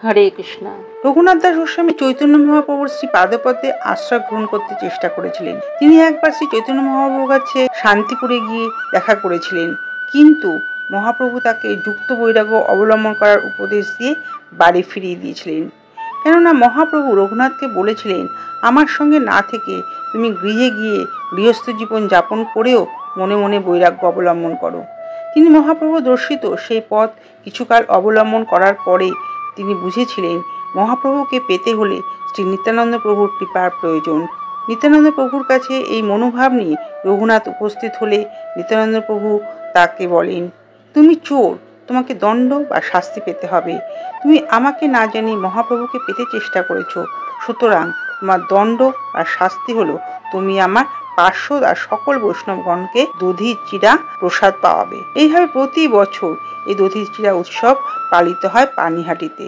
হরে কৃষ্ণ। রঘুনাথ দাস গোস্বামী চৈতন্য মহাপ্রভুর শ্রী পাদপদে আশ্রয় গ্রহণ করতে চেষ্টা করেছিলেন। তিনি একবার শ্রী চৈতন্য মহাপ্রভুর কাছে শান্তিপুরে গিয়ে দেখা করেছিলেন, কিন্তু মহাপ্রভু তাকে যুক্ত বৈরাগ্য অবলম্বন করার উপদেশ দিয়ে বাড়ি ফিরিয়ে দিয়েছিলেন। কেননা মহাপ্রভু রঘুনাথকে বলেছিলেন, আমার সঙ্গে না থেকে তুমি গৃহে গিয়ে গৃহস্থ জীবন যাপন করেও মনে মনে বৈরাগ্য অবলম্বন করো। তিনি মহাপ্রভু দর্শিত সেই পথ কিছুকাল অবলম্বন করার পরে তিনি বুঝেছিলেন মহাপ্রভুকে পেতে হলে শ্রী নিত্যানন্দ প্রভুর কৃপার প্রয়োজন। নিত্যানন্দ প্রভুর কাছে এই মনোভাব নিয়ে রঘুনাথ উপস্থিত হলে নিত্যানন্দ প্রভু তাকে বলেন, তুমি চোর, তোমাকে দণ্ড বা শাস্তি পেতে হবে। তুমি আমাকে না জানি মহাপ্রভুকে পেতে চেষ্টা করেছ, সুতরাং তোমার দণ্ড আর শাস্তি হলো তুমি আমার পার্শ্বদ আর সকল বৈষ্ণবগণকে দধির চিরা প্রসাদ পাওয়াবে। এইভাবে প্রতি বছর এই দধির চিরা উৎসব পালিত হয় পানিহাটিতে।